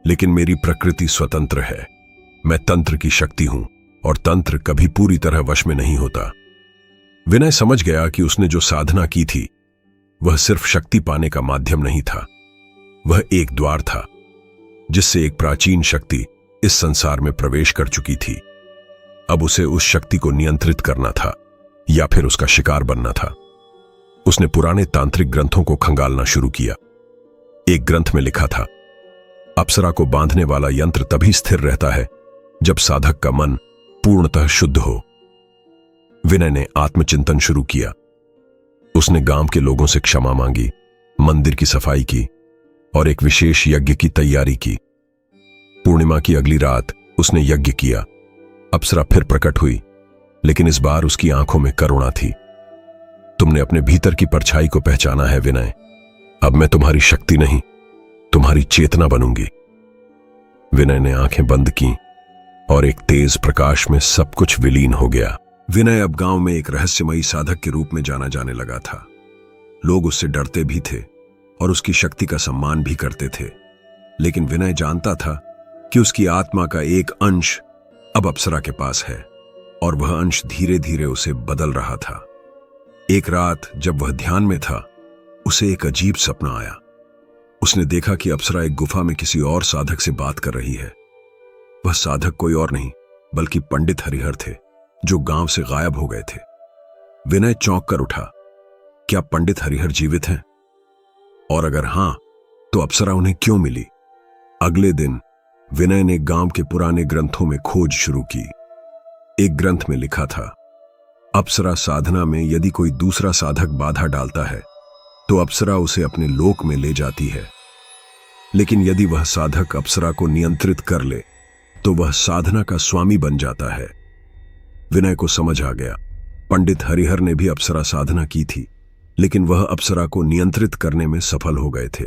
लेकिन मेरी प्रकृति स्वतंत्र है। मैं तंत्र की शक्ति हूं और तंत्र कभी पूरी तरह वश में नहीं होता। विनय समझ गया कि उसने जो साधना की थी वह सिर्फ शक्ति पाने का माध्यम नहीं था, वह एक द्वार था जिससे एक प्राचीन शक्ति इस संसार में प्रवेश कर चुकी थी। अब उसे उस शक्ति को नियंत्रित करना था या फिर उसका शिकार बनना था। उसने पुराने तांत्रिक ग्रंथों को खंगालना शुरू किया। एक ग्रंथ में लिखा था, अप्सरा को बांधने वाला यंत्र तभी स्थिर रहता है जब साधक का मन पूर्णतः शुद्ध हो। विनय ने आत्मचिंतन शुरू किया। उसने गांव के लोगों से क्षमा मांगी, मंदिर की सफाई की और एक विशेष यज्ञ की तैयारी की। पूर्णिमा की अगली रात उसने यज्ञ किया। अप्सरा फिर प्रकट हुई, लेकिन इस बार उसकी आंखों में करुणा थी। तुमने अपने भीतर की परछाई को पहचाना है विनय। अब मैं तुम्हारी शक्ति नहीं, तुम्हारी चेतना बनूंगी। विनय ने आंखें बंद की और एक तेज प्रकाश में सब कुछ विलीन हो गया। विनय अब गांव में एक रहस्यमयी साधक के रूप में जाना जाने लगा था। लोग उससे डरते भी थे और उसकी शक्ति का सम्मान भी करते थे, लेकिन विनय जानता था कि उसकी आत्मा का एक अंश अब अप्सरा के पास है और वह अंश धीरे धीरे उसे बदल रहा था। एक रात जब वह ध्यान में था, उसे एक अजीब सपना आया। उसने देखा कि अप्सरा एक गुफा में किसी और साधक से बात कर रही है। वह साधक कोई और नहीं बल्कि पंडित हरिहर थे, जो गांव से गायब हो गए थे। विनय चौंक कर उठा। क्या पंडित हरिहर जीवित हैं? और अगर हां, तो अप्सरा उन्हें क्यों मिली? अगले दिन विनय ने गांव के पुराने ग्रंथों में खोज शुरू की। एक ग्रंथ में लिखा था, अप्सरा साधना में यदि कोई दूसरा साधक बाधा डालता है तो अप्सरा उसे अपने लोक में ले जाती है, लेकिन यदि वह साधक अप्सरा को नियंत्रित कर ले तो वह साधना का स्वामी बन जाता है। विनय को समझ आ गया, पंडित हरिहर ने भी अप्सरा साधना की थी, लेकिन वह अप्सरा को नियंत्रित करने में सफल हो गए थे।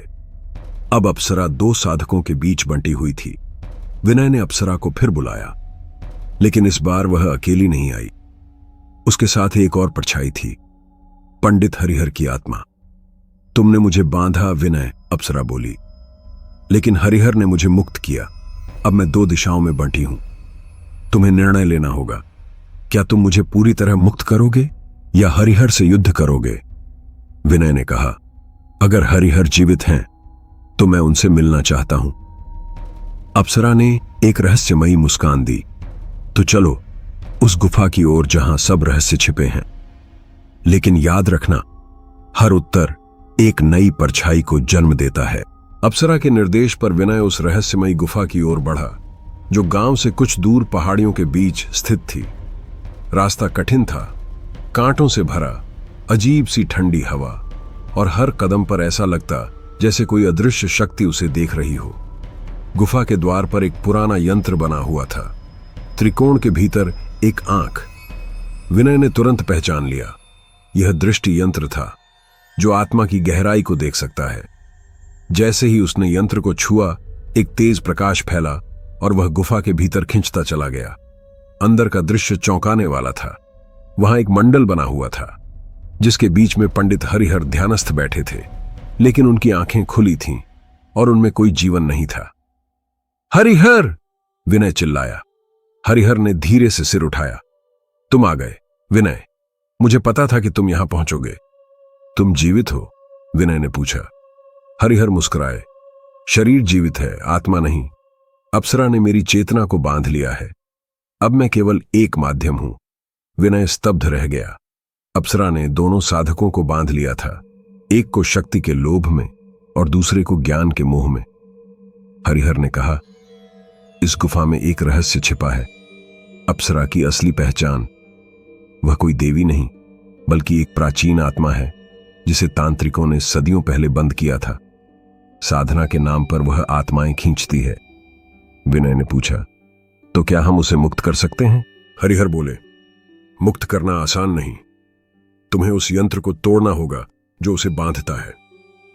अब अप्सरा दो साधकों के बीच बंटी हुई थी। विनय ने अप्सरा को फिर बुलाया, लेकिन इस बार वह अकेली नहीं आई। उसके साथ एक और परछाई थी, पंडित हरिहर की आत्मा। तुमने मुझे बांधा विनय, अप्सरा बोली, लेकिन हरिहर ने मुझे मुक्त किया। अब मैं दो दिशाओं में बंटी हूं। तुम्हें निर्णय लेना होगा। क्या तुम मुझे पूरी तरह मुक्त करोगे या हरिहर से युद्ध करोगे? विनय ने कहा, अगर हरिहर जीवित हैं तो मैं उनसे मिलना चाहता हूं। अप्सरा ने एक रहस्यमयी मुस्कान दी। तो चलो उस गुफा की ओर जहां सब रहस्य छिपे हैं। लेकिन याद रखना, हर उत्तर एक नई परछाई को जन्म देता है। अप्सरा के निर्देश पर विनय उस रहस्यमयी गुफा की ओर बढ़ा, जो गांव से कुछ दूर पहाड़ियों के बीच स्थित थी। रास्ता कठिन था, कांटों से भरा, अजीब सी ठंडी हवा, और हर कदम पर ऐसा लगता जैसे कोई अदृश्य शक्ति उसे देख रही हो। गुफा के द्वार पर एक पुराना यंत्र बना हुआ था, त्रिकोण के भीतर एक आंख। विनय ने तुरंत पहचान लिया, यह दृष्टि यंत्र था जो आत्मा की गहराई को देख सकता है। जैसे ही उसने यंत्र को छुआ, एक तेज प्रकाश फैला और वह गुफा के भीतर खिंचता चला गया। अंदर का दृश्य चौंकाने वाला था। वहां एक मंडल बना हुआ था, जिसके बीच में पंडित हरिहर ध्यानस्थ बैठे थे, लेकिन उनकी आंखें खुली थीं और उनमें कोई जीवन नहीं था। हरिहर! विनय चिल्लाया। हरिहर ने धीरे से सिर उठाया। तुम आ गए विनय, मुझे पता था कि तुम यहां पहुंचोगे। तुम जीवित हो? विनय ने पूछा। हरिहर मुस्कुराए। शरीर जीवित है, आत्मा नहीं। अप्सरा ने मेरी चेतना को बांध लिया है। अब मैं केवल एक माध्यम हूं। विनय स्तब्ध रह गया। अप्सरा ने दोनों साधकों को बांध लिया था, एक को शक्ति के लोभ में और दूसरे को ज्ञान के मोह में। हरिहर ने कहा, इस गुफा में एक रहस्य छिपा है। अप्सरा की असली पहचान, वह कोई देवी नहीं बल्कि एक प्राचीन आत्मा है जिसे तांत्रिकों ने सदियों पहले बंद किया था। साधना के नाम पर वह आत्माएं खींचती है। विनय ने पूछा, तो क्या हम उसे मुक्त कर सकते हैं? हरिहर बोले, मुक्त करना आसान नहीं। तुम्हें उस यंत्र को तोड़ना होगा जो उसे बांधता है,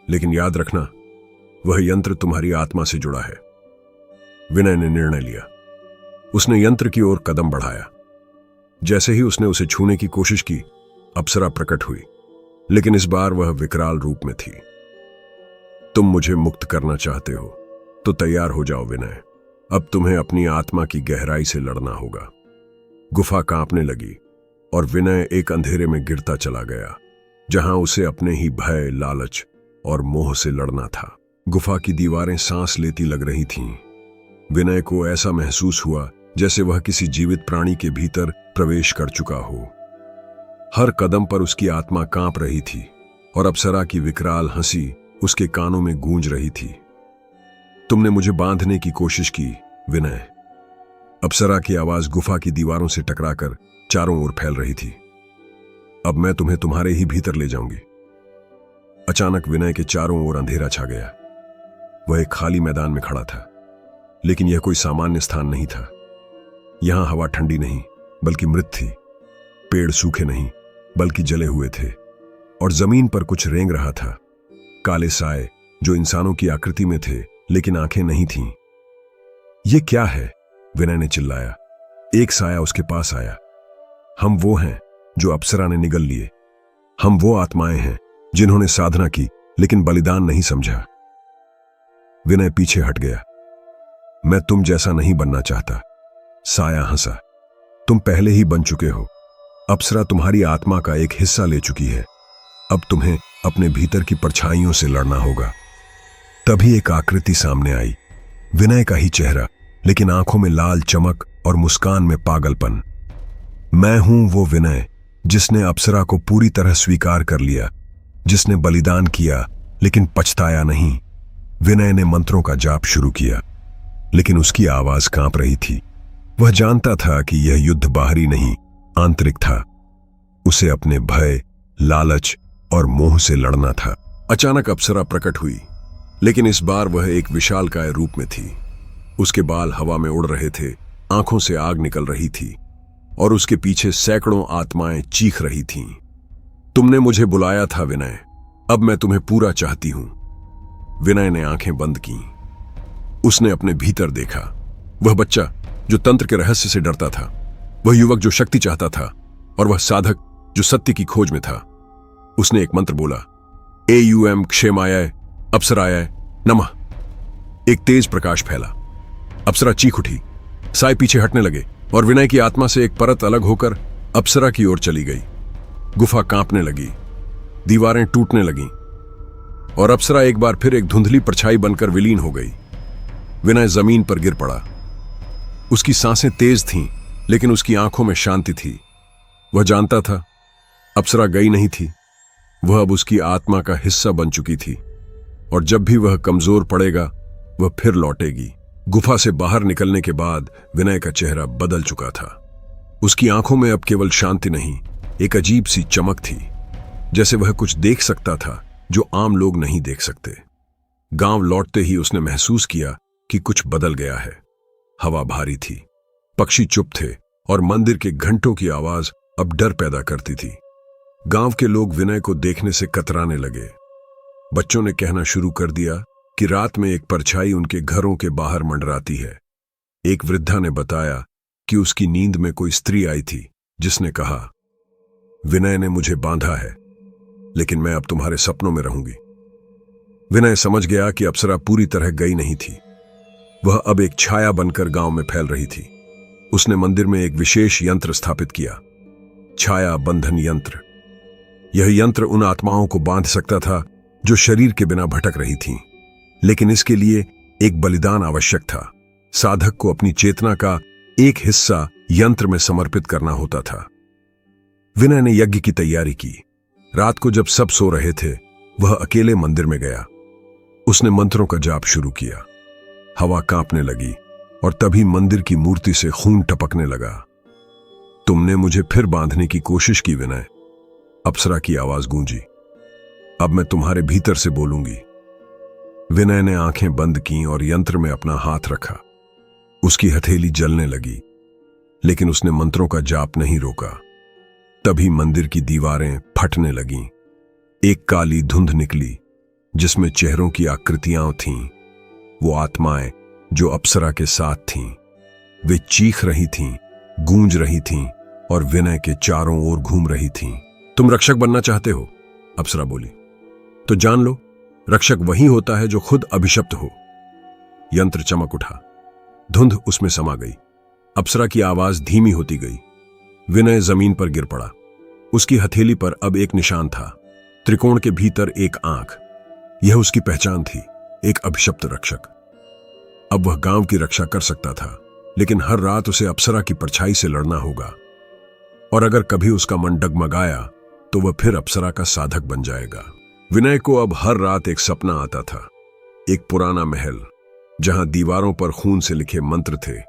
लेकिन याद रखना, वह यंत्र तुम्हारी आत्मा से जुड़ा है। विनय ने निर्णय लिया। उसने यंत्र की ओर कदम बढ़ाया। जैसे ही उसने उसे छूने की कोशिश की, अप्सरा प्रकट हुई, लेकिन इस बार वह विकराल रूप में थी। तुम मुझे मुक्त करना चाहते हो, तो तैयार हो जाओ विनय, अब तुम्हें अपनी आत्मा की गहराई से लड़ना होगा। गुफा कांपने लगी और विनय एक अंधेरे में गिरता चला गया, जहां उसे अपने ही भय, लालच और मोह से लड़ना था। गुफा की दीवारें सांस लेती लग रही थीं। विनय को ऐसा महसूस हुआ जैसे वह किसी जीवित प्राणी के भीतर प्रवेश कर चुका हो। हर कदम पर उसकी आत्मा कांप रही थी और अप्सरा की विकराल हंसी उसके कानों में गूंज रही थी। तुमने मुझे बांधने की कोशिश की विनय। अप्सरा की आवाज गुफा की दीवारों से टकराकर चारों ओर फैल रही थी। अब मैं तुम्हें तुम्हारे ही भीतर ले जाऊंगी। अचानक विनय के चारों ओर अंधेरा छा गया। वह एक खाली मैदान में खड़ा था, लेकिन यह कोई सामान्य स्थान नहीं था। यहां हवा ठंडी नहीं बल्कि मृत थी। पेड़ सूखे नहीं बल्कि जले हुए थे और जमीन पर कुछ रेंग रहा था। काले साए जो इंसानों की आकृति में थे लेकिन आंखें नहीं थीं। यह क्या है? विनय ने चिल्लाया। एक साया उसके पास आया। हम वो हैं जो अप्सरा ने निगल लिए। हम वो आत्माएं हैं जिन्होंने साधना की लेकिन बलिदान नहीं समझा। विनय पीछे हट गया। मैं तुम जैसा नहीं बनना चाहता। साया हंसा। तुम पहले ही बन चुके हो। अप्सरा तुम्हारी आत्मा का एक हिस्सा ले चुकी है। अब तुम्हें अपने भीतर की परछाइयों से लड़ना होगा। तभी एक आकृति सामने आई। विनय का ही चेहरा, लेकिन आंखों में लाल चमक और मुस्कान में पागलपन। मैं हूं वो विनय जिसने अप्सरा को पूरी तरह स्वीकार कर लिया, जिसने बलिदान किया लेकिन पछताया नहीं। विनय ने मंत्रों का जाप शुरू किया, लेकिन उसकी आवाज कांप रही थी। वह जानता था कि यह युद्ध बाहरी नहीं, आंतरिक था। उसे अपने भय, लालच और मोह से लड़ना था। अचानक अप्सरा प्रकट हुई, लेकिन इस बार वह एक विशालकाय रूप में थी। उसके बाल हवा में उड़ रहे थे, आंखों से आग निकल रही थी और उसके पीछे सैकड़ों आत्माएं चीख रही थीं। तुमने मुझे बुलाया था विनय, अब मैं तुम्हें पूरा चाहती हूं। विनय ने आंखें बंद की। उसने अपने भीतर देखा। वह बच्चा जो तंत्र के रहस्य से डरता था, वह युवक जो शक्ति चाहता था, और वह साधक जो सत्य की खोज में था। उसने एक मंत्र बोला, AUM क्षेमाय अप्सराय नमः। एक तेज प्रकाश फैला। अप्सरा चीख उठी। साए पीछे हटने लगे और विनय की आत्मा से एक परत अलग होकर अप्सरा की ओर चली गई। गुफा कांपने लगी, दीवारें टूटने लगीं और अप्सरा एक बार फिर एक धुंधली परछाई बनकर विलीन हो गई। विनय जमीन पर गिर पड़ा। उसकी सांसें तेज थीं, लेकिन उसकी आंखों में शांति थी। वह जानता था अप्सरा गई नहीं थी, वह अब उसकी आत्मा का हिस्सा बन चुकी थी और जब भी वह कमजोर पड़ेगा वह फिर लौटेगी। गुफा से बाहर निकलने के बाद विनय का चेहरा बदल चुका था। उसकी आंखों में अब केवल शांति नहीं, एक अजीब सी चमक थी, जैसे वह कुछ देख सकता था जो आम लोग नहीं देख सकते। गांव लौटते ही उसने महसूस किया कि कुछ बदल गया है। हवा भारी थी, पक्षी चुप थे और मंदिर के घंटों की आवाज अब डर पैदा करती थी। गांव के लोग विनय को देखने से कतराने लगे। बच्चों ने कहना शुरू कर दिया कि रात में एक परछाई उनके घरों के बाहर मंडराती है। एक वृद्धा ने बताया कि उसकी नींद में कोई स्त्री आई थी जिसने कहा, विनय ने मुझे बांधा है, लेकिन मैं अब तुम्हारे सपनों में रहूंगी। विनय समझ गया कि अप्सरा पूरी तरह गई नहीं थी, वह अब एक छाया बनकर गांव में फैल रही थी। उसने मंदिर में एक विशेष यंत्र स्थापित किया, छाया बंधन यंत्र। यह यंत्र उन आत्माओं को बांध सकता था जो शरीर के बिना भटक रही थीं, लेकिन इसके लिए एक बलिदान आवश्यक था। साधक को अपनी चेतना का एक हिस्सा यंत्र में समर्पित करना होता था। विनय ने यज्ञ की तैयारी की। रात को जब सब सो रहे थे, वह अकेले मंदिर में गया। उसने मंत्रों का जाप शुरू किया। हवा कांपने लगी और तभी मंदिर की मूर्ति से खून टपकने लगा। तुमने मुझे फिर बांधने की कोशिश की विनय, अप्सरा की आवाज गूंजी। अब मैं तुम्हारे भीतर से बोलूंगी। विनय ने आंखें बंद की और यंत्र में अपना हाथ रखा। उसकी हथेली जलने लगी, लेकिन उसने मंत्रों का जाप नहीं रोका। तभी मंदिर की दीवारें फटने लगीं। एक काली धुंध निकली जिसमें चेहरों की आकृतियां थीं। वो आत्माएं जो अप्सरा के साथ थीं, वे चीख रही थीं, गूंज रही थीं और विनय के चारों ओर घूम रही थीं। तुम रक्षक बनना चाहते हो? अप्सरा बोली। तो जान लो, रक्षक वही होता है जो खुद अभिशप्त हो। यंत्र चमक उठा, धुंध उसमें समा गई। अप्सरा की आवाज धीमी होती गई। विनय जमीन पर गिर पड़ा। उसकी हथेली पर अब एक निशान था, त्रिकोण के भीतर एक आंख। यह उसकी पहचान थी, एक अभिशप्त रक्षक। अब वह गांव की रक्षा कर सकता था, लेकिन हर रात उसे अप्सरा की परछाई से लड़ना होगा। और अगर कभी उसका मन डगमगाया तो वह फिर अप्सरा का साधक बन जाएगा। विनय को अब हर रात एक सपना आता था, एक पुराना महल जहां दीवारों पर खून से लिखे मंत्र थे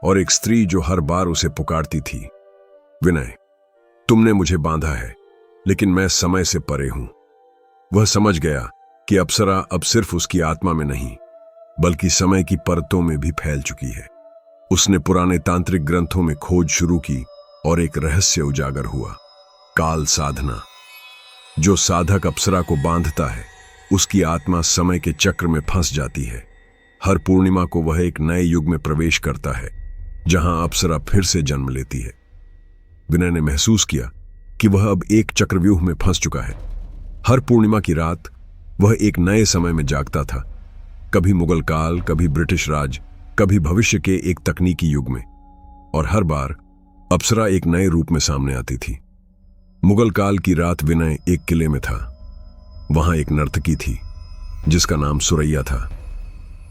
और एक स्त्री जो हर बार उसे पुकारती थी, विनय, तुमने मुझे बांधा है, लेकिन मैं समय से परे हूं। वह समझ गया कि अप्सरा अब सिर्फ उसकी आत्मा में नहीं, बल्कि समय की परतों में भी फैल चुकी है। उसने पुराने तांत्रिक ग्रंथों में खोज शुरू की और एक रहस्य उजागर हुआ, काल साधना। जो साधक अप्सरा को बांधता है, उसकी आत्मा समय के चक्र में फंस जाती है। हर पूर्णिमा को वह एक नए युग में प्रवेश करता है, जहां अप्सरा फिर से जन्म लेती है। विनय ने महसूस किया कि वह अब एक चक्रव्यूह में फंस चुका है। हर पूर्णिमा की रात वह एक नए समय में जागता था, कभी मुगल काल, कभी ब्रिटिश राज, कभी भविष्य के एक तकनीकी युग में। और हर बार अप्सरा एक नए रूप में सामने आती थी। मुगल काल की रात विनय एक किले में था। वहां एक नर्तकी थी जिसका नाम सुरैया था।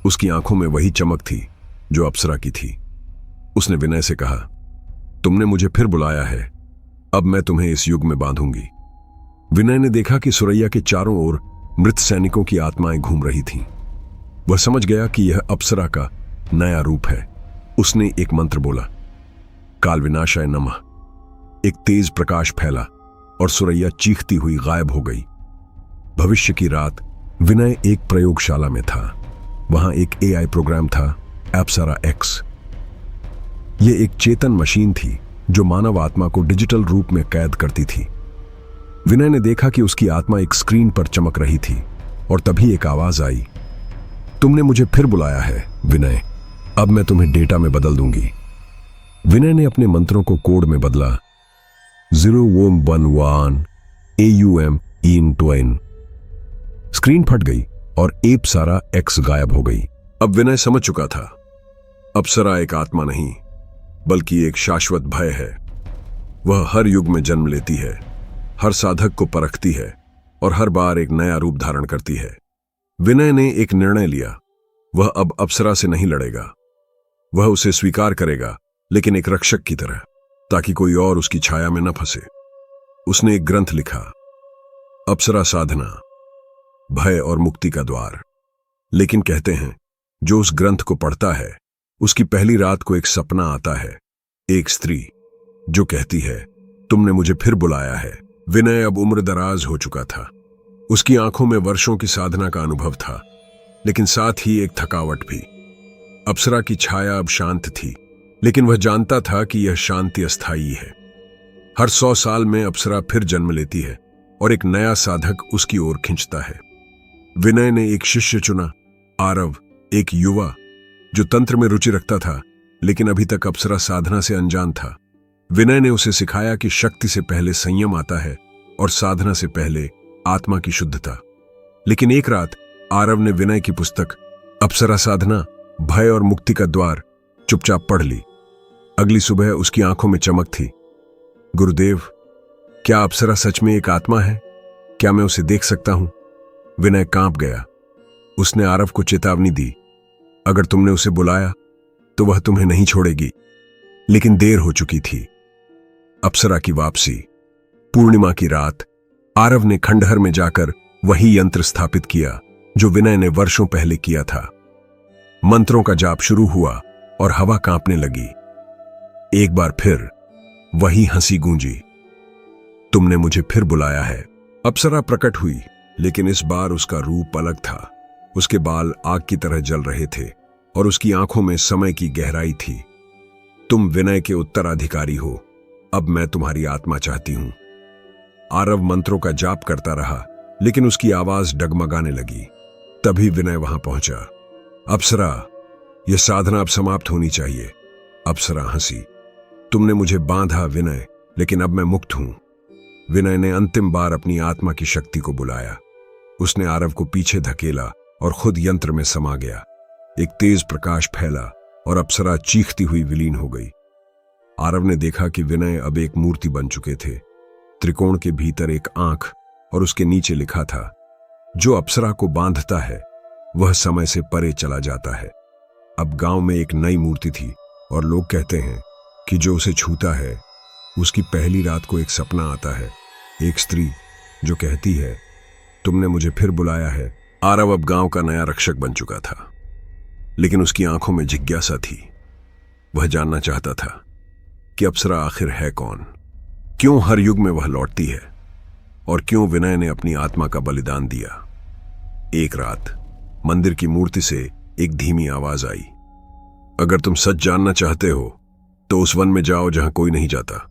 उसकी आंखों में वही चमक थी जो अप्सरा की थी। उसने विनय से कहा, तुमने मुझे फिर बुलाया है, अब मैं तुम्हें इस युग में बांधूंगी। विनय ने देखा कि सुरैया के चारों ओर मृत सैनिकों की आत्माएं घूम रही थीं। वह समझ गया कि यह अप्सरा का नया रूप है। उसने एक मंत्र बोला, काल विनाशाय नमः। एक तेज प्रकाश फैला और सुरैया चीखती हुई गायब हो गई। भविष्य की रात विनय एक प्रयोगशाला में था। वहां एक एआई प्रोग्राम था, एप्सरा एक्स। यह एक चेतन मशीन थी जो मानव आत्मा को डिजिटल रूप में कैद करती थी। विनय ने देखा कि उसकी आत्मा एक स्क्रीन पर चमक रही थी और तभी एक आवाज आई, तुमने मुझे फिर बुलाया है विनय, अब मैं तुम्हें डेटा में बदल दूंगी। विनय ने अपने मंत्रों को कोड में बदला, 011 AUM इन ट्वेन। स्क्रीन फट गई और एप्सरा एक्स गायब हो गई। अब विनय समझ चुका था, अप्सरा एक आत्मा नहीं, बल्कि एक शाश्वत भय है। वह हर युग में जन्म लेती है, हर साधक को परखती है और हर बार एक नया रूप धारण करती है। विनय ने एक निर्णय लिया, वह अब अप्सरा से नहीं लड़ेगा। वह उसे स्वीकार करेगा, लेकिन एक रक्षक की तरह, ताकि कोई और उसकी छाया में न फंसे। उसने एक ग्रंथ लिखा, अप्सरा साधना, भय और मुक्ति का द्वार। लेकिन कहते हैं, जो उस ग्रंथ को पढ़ता है, उसकी पहली रात को एक सपना आता है, एक स्त्री जो कहती है, तुमने मुझे फिर बुलाया है। विनय अब उम्र दराज हो चुका था। उसकी आंखों में वर्षों की साधना का अनुभव था, लेकिन साथ ही एक थकावट भी। अप्सरा की छाया अब शांत थी, लेकिन वह जानता था कि यह शांति अस्थायी है। हर 100 साल में अप्सरा फिर जन्म लेती है और एक नया साधक उसकी ओर खींचता है। विनय ने एक शिष्य चुना, आरव, एक युवा जो तंत्र में रुचि रखता था, लेकिन अभी तक अप्सरा साधना से अनजान था। विनय ने उसे सिखाया कि शक्ति से पहले संयम आता है और साधना से पहले आत्मा की शुद्धता। लेकिन एक रात आरव ने विनय की पुस्तक अप्सरा साधना, भय और मुक्ति का द्वार चुपचाप पढ़ ली। अगली सुबह उसकी आंखों में चमक थी। गुरुदेव, क्या अप्सरा सच में एक आत्मा है? क्या मैं उसे देख सकता हूं? विनय कांप गया। उसने आरव को चेतावनी दी, अगर तुमने उसे बुलाया तो वह तुम्हें नहीं छोड़ेगी। लेकिन देर हो चुकी थी। अप्सरा की वापसी। पूर्णिमा की रात आरव ने खंडहर में जाकर वही यंत्र स्थापित किया जो विनय ने वर्षों पहले किया था। मंत्रों का जाप शुरू हुआ और हवा कांपने लगी। एक बार फिर वही हंसी गूंजी, तुमने मुझे फिर बुलाया है। अप्सरा प्रकट हुई, लेकिन इस बार उसका रूप अलग था। उसके बाल आग की तरह जल रहे थे और उसकी आंखों में समय की गहराई थी। तुम विनय के उत्तराधिकारी हो, अब मैं तुम्हारी आत्मा चाहती हूं। आरव मंत्रों का जाप करता रहा, लेकिन उसकी आवाज डगमगाने लगी। तभी विनय वहां पहुंचा। अप्सरा, यह साधना अब समाप्त होनी चाहिए। अप्सरा हंसी, तुमने मुझे बांधा विनय, लेकिन अब मैं मुक्त हूं। विनय ने अंतिम बार अपनी आत्मा की शक्ति को बुलाया। उसने आरव को पीछे धकेला और खुद यंत्र में समा गया। एक तेज प्रकाश फैला और अप्सरा चीखती हुई विलीन हो गई। आरव ने देखा कि विनय अब एक मूर्ति बन चुके थे। त्रिकोण के भीतर एक आंख और उसके नीचे लिखा था, जो अप्सरा को बांधता है वह समय से परे चला जाता है। अब गांव में एक नई मूर्ति थी और लोग कहते हैं कि जो उसे छूता है उसकी पहली रात को एक सपना आता है, एक स्त्री जो कहती है, तुमने मुझे फिर बुलाया है। आरव अब गांव का नया रक्षक बन चुका था, लेकिन उसकी आंखों में जिज्ञासा थी। वह जानना चाहता था कि अप्सरा आखिर है कौन, क्यों हर युग में वह लौटती है और क्यों विनय ने अपनी आत्मा का बलिदान दिया। एक रात मंदिर की मूर्ति से एक धीमी आवाज आई, अगर तुम सच जानना चाहते हो तो उस वन में जाओ जहां कोई नहीं जाता।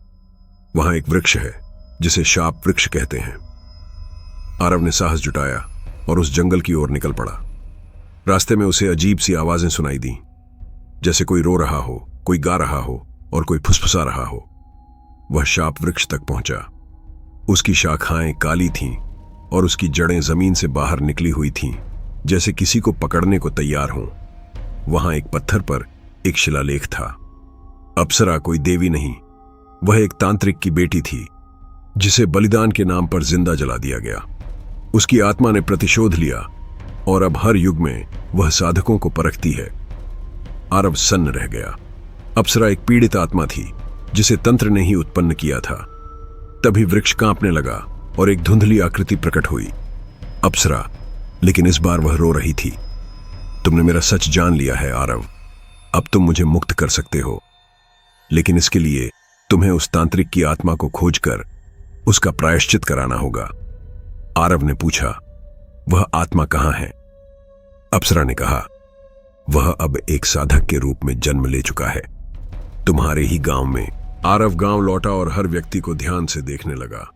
वहां एक वृक्ष है जिसे शाप वृक्ष कहते हैं। आरव ने साहस जुटाया और उस जंगल की ओर निकल पड़ा। रास्ते में उसे अजीब सी आवाजें सुनाई दी, जैसे कोई रो रहा हो, कोई गा रहा हो और कोई फुसफुसा रहा हो। वह शाप वृक्ष तक पहुंचा। उसकी शाखाएं काली थीं और उसकी जड़ें जमीन से बाहर निकली हुई थीं, जैसे किसी को पकड़ने को तैयार हों। वहां एक पत्थर पर एक शिलालेख था। अप्सरा कोई देवी नहीं, वह एक तांत्रिक की बेटी थी जिसे बलिदान के नाम पर जिंदा जला दिया गया। उसकी आत्मा ने प्रतिशोध लिया और अब हर युग में वह साधकों को परखती है। आरव सन्न रह गया। अप्सरा एक पीड़ित आत्मा थी जिसे तंत्र ने ही उत्पन्न किया था। तभी वृक्ष कांपने लगा और एक धुंधली आकृति प्रकट हुई। अप्सरा, लेकिन इस बार वह रो रही थी। तुमने मेरा सच जान लिया है आरव, अब तुम मुझे मुक्त कर सकते हो, लेकिन इसके लिए तुम्हें उस तांत्रिक की आत्मा को खोजकर उसका प्रायश्चित कराना होगा। आरव ने पूछा, वह आत्मा कहां है? अप्सरा ने कहा, वह अब एक साधक के रूप में जन्म ले चुका है, तुम्हारे ही गांव में। आरव गांव लौटा और हर व्यक्ति को ध्यान से देखने लगा।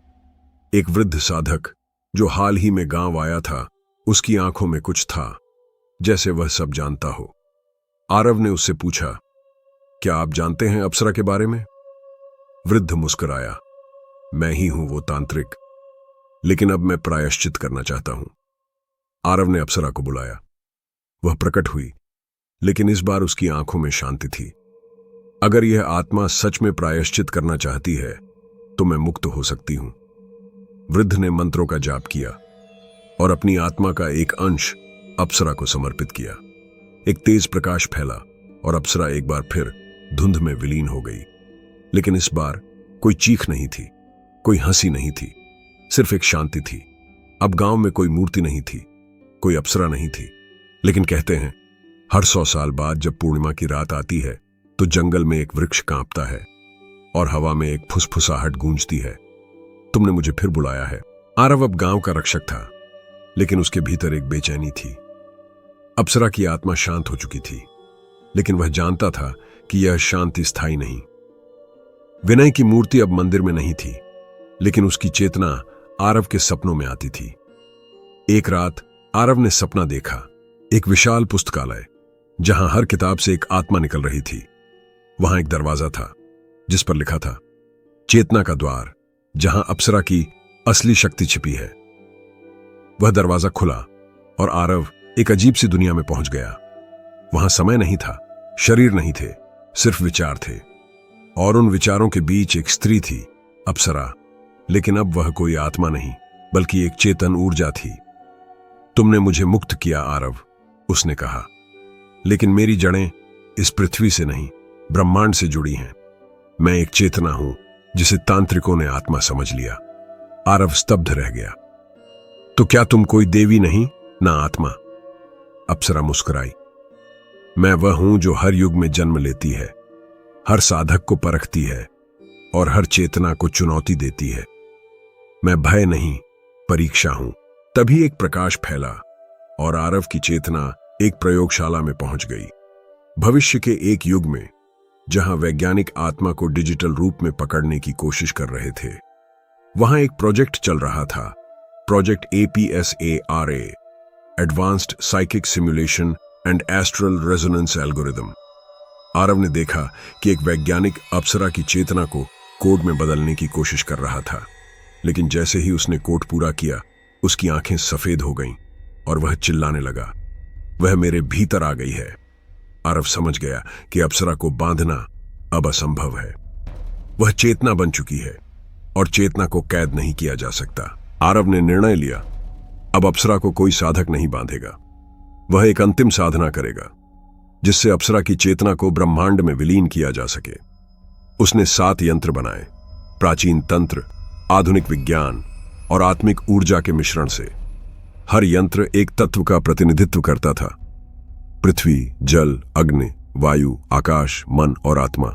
एक वृद्ध साधक जो हाल ही में गांव आया था, उसकी आंखों में कुछ था जैसे वह सब जानता हो। आरव ने उससे पूछा, क्या आप जानते हैं अप्सरा के बारे में? वृद्ध मुस्कुराया, मैं ही हूं वो तांत्रिक, लेकिन अब मैं प्रायश्चित करना चाहता हूं। आरव ने अप्सरा को बुलाया। वह प्रकट हुई, लेकिन इस बार उसकी आंखों में शांति थी। अगर यह आत्मा सच में प्रायश्चित करना चाहती है तो मैं मुक्त हो सकती हूं। वृद्ध ने मंत्रों का जाप किया और अपनी आत्मा का एक अंश अप्सरा को समर्पित किया। एक तेज प्रकाश फैला और अप्सरा एक बार फिर धुंध में विलीन हो गई। लेकिन इस बार कोई चीख नहीं थी, कोई हंसी नहीं थी, सिर्फ एक शांति थी। अब गांव में कोई मूर्ति नहीं थी, कोई अप्सरा नहीं थी, लेकिन कहते हैं हर 100 साल बाद जब पूर्णिमा की रात आती है तो जंगल में एक वृक्ष कांपता है और हवा में एक फुसफुसाहट गूंजती है, तुमने मुझे फिर बुलाया है। आरव अब गांव का रक्षक था, लेकिन उसके भीतर एक बेचैनी थी। अप्सरा की आत्मा शांत हो चुकी थी, लेकिन वह जानता था कि यह शांति स्थायी नहीं। विनय की मूर्ति अब मंदिर में नहीं थी, लेकिन उसकी चेतना आरव के सपनों में आती थी। एक रात आरव ने सपना देखा, एक विशाल पुस्तकालय जहां हर किताब से एक आत्मा निकल रही थी। वहां एक दरवाजा था जिस पर लिखा था, चेतना का द्वार, जहां अप्सरा की असली शक्ति छिपी है। वह दरवाजा खुला और आरव एक अजीब सी दुनिया में पहुंच गया। वहां समय नहीं था, शरीर नहीं थे, सिर्फ विचार थे। और उन विचारों के बीच एक स्त्री थी, अप्सरा, लेकिन अब वह कोई आत्मा नहीं बल्कि एक चेतन ऊर्जा थी। तुमने मुझे मुक्त किया आरव, उसने कहा, लेकिन मेरी जड़ें इस पृथ्वी से नहीं, ब्रह्मांड से जुड़ी हैं। मैं एक चेतना हूं जिसे तांत्रिकों ने आत्मा समझ लिया। आरव स्तब्ध रह गया। तो क्या तुम कोई देवी नहीं, ना आत्मा? अप्सरा मुस्कुराई, मैं वह हूं जो हर युग में जन्म लेती है, हर साधक को परखती है और हर चेतना को चुनौती देती है। मैं भय नहीं, परीक्षा हूं। तभी एक प्रकाश फैला और आरव की चेतना एक प्रयोगशाला में पहुंच गई। भविष्य के एक युग में जहां वैज्ञानिक आत्मा को डिजिटल रूप में पकड़ने की कोशिश कर रहे थे, वहां एक प्रोजेक्ट चल रहा था, project APSARA, advanced psychic simulation and astral resonance algorithm. Aarav ने देखा कि एक वैज्ञानिक अप्सरा की चेतना को कोड में बदलने की कोशिश कर रहा था, लेकिन जैसे ही उसने कोड पूरा किया, उसकी आंखें सफेद हो गईं और वह चिल्लाने लगा, वह मेरे भीतर आ गई है। आरव समझ गया कि अप्सरा को बांधना अब असंभव है। वह चेतना बन चुकी है और चेतना को कैद नहीं किया जा सकता। आरव ने निर्णय लिया, अब अप्सरा को कोई साधक नहीं बांधेगा। वह एक अंतिम साधना करेगा जिससे अप्सरा की चेतना को ब्रह्मांड में विलीन किया जा सके। उसने 7 यंत्र बनाए, प्राचीन तंत्र, आधुनिक विज्ञान और आत्मिक ऊर्जा के मिश्रण से। हर यंत्र एक तत्व का प्रतिनिधित्व करता था: पृथ्वी, जल, अग्नि, वायु, आकाश, मन और आत्मा।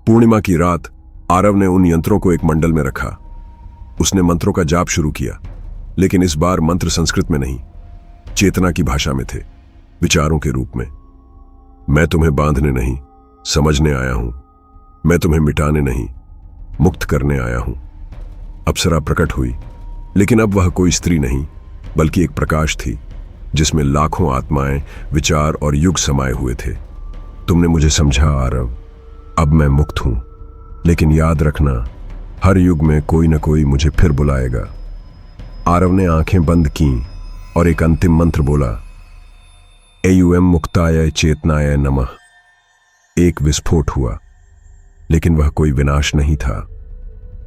पूर्णिमा की रात आरव ने उन यंत्रों को एक मंडल में रखा। उसने मंत्रों का जाप शुरू किया, लेकिन इस बार मंत्र संस्कृत में नहीं, चेतना की भाषा में थे, विचारों के रूप में। मैं तुम्हें बांधने नहीं, समझने आया हूं। मैं तुम्हें मिटाने नहीं, मुक्त करने आया हूं। अप्सरा प्रकट हुई, लेकिन अब वह कोई स्त्री नहीं, बल्कि एक प्रकाश थी जिसमें लाखों आत्माएं, विचार और युग समाये हुए थे। तुमने मुझे समझा आरव, अब मैं मुक्त हूं। लेकिन याद रखना, हर युग में कोई न कोई मुझे फिर बुलाएगा। आरव ने आंखें बंद कीं और एक अंतिम मंत्र बोला, एयुएम मुक्ताय चेतनाय नमः। एक विस्फोट हुआ, लेकिन वह कोई विनाश नहीं था।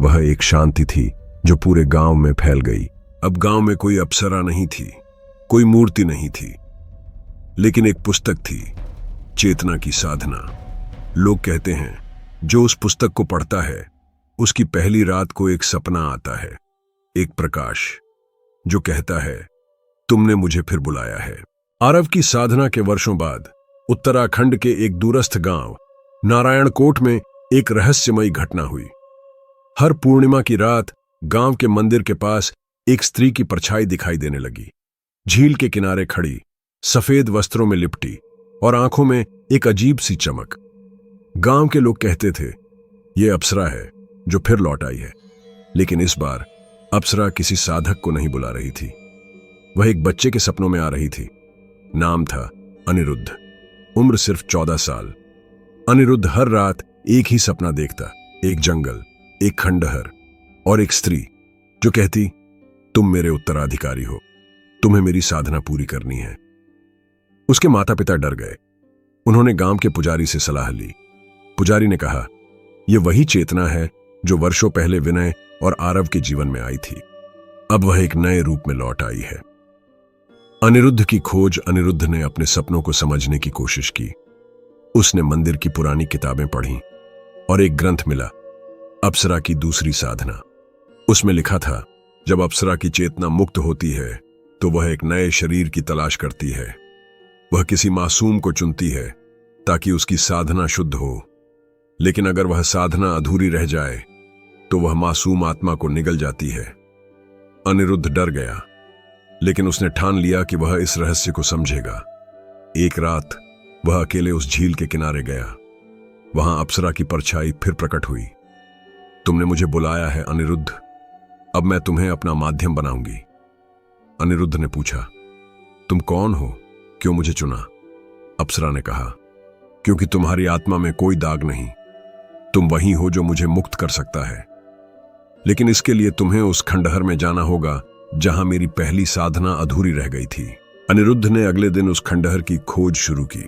वह एक शांति थी जो पूरे गांव में फैल गई। अब गांव में कोई अप्सरा नहीं थी, कोई मूर्ति नहीं थी, लेकिन एक पुस्तक थी, चेतना की साधना। लोग कहते हैं, जो उस पुस्तक को पढ़ता है उसकी पहली रात को एक सपना आता है, एक प्रकाश जो कहता है, तुमने मुझे फिर बुलाया है। आरव की साधना के वर्षों बाद उत्तराखंड के एक दूरस्थ गांव नारायणकोट में एक रहस्यमयी घटना हुई। हर पूर्णिमा की रात गांव के मंदिर के पास एक स्त्री की परछाई दिखाई देने लगी। झील के किनारे खड़ी, सफेद वस्त्रों में लिपटी और आंखों में एक अजीब सी चमक। गांव के लोग कहते थे, यह अप्सरा है जो फिर लौट आई है। लेकिन इस बार अप्सरा किसी साधक को नहीं बुला रही थी, वह एक बच्चे के सपनों में आ रही थी। नाम था अनिरुद्ध, उम्र सिर्फ 14 साल। अनिरुद्ध हर रात एक ही सपना देखता, एक जंगल, एक खंडहर और एक स्त्री जो कहती, तुम मेरे उत्तराधिकारी हो, तुम्हें मेरी साधना पूरी करनी है। उसके माता पिता डर गए। उन्होंने गांव के पुजारी से सलाह ली। पुजारी ने कहा, यह वही चेतना है जो वर्षों पहले विनय और आरव के जीवन में आई थी। अब वह एक नए रूप में लौट आई है। अनिरुद्ध की खोज। अनिरुद्ध ने अपने सपनों को समझने की कोशिश की। उसने मंदिर की पुरानी किताबें पढ़ी और एक ग्रंथ मिला, अप्सरा की दूसरी साधना। उसमें लिखा था, जब अप्सरा की चेतना मुक्त होती है तो वह एक नए शरीर की तलाश करती है। वह किसी मासूम को चुनती है ताकि उसकी साधना शुद्ध हो। लेकिन अगर वह साधना अधूरी रह जाए तो वह मासूम आत्मा को निगल जाती है। अनिरुद्ध डर गया, लेकिन उसने ठान लिया कि वह इस रहस्य को समझेगा। एक रात वह अकेले उस झील के किनारे गया। वहां अप्सरा की परछाई फिर प्रकट हुई। तुमने मुझे बुलाया है अनिरुद्ध, अब मैं तुम्हें अपना माध्यम बनाऊंगी। अनिरुद्ध ने पूछा, तुम कौन हो, क्यों मुझे चुना? अप्सरा ने कहा, क्योंकि तुम्हारी आत्मा में कोई दाग नहीं, तुम वही हो जो मुझे मुक्त कर सकता है। लेकिन इसके लिए तुम्हें उस खंडहर में जाना होगा जहां मेरी पहली साधना अधूरी रह गई थी। अनिरुद्ध ने अगले दिन उस खंडहर की खोज शुरू की।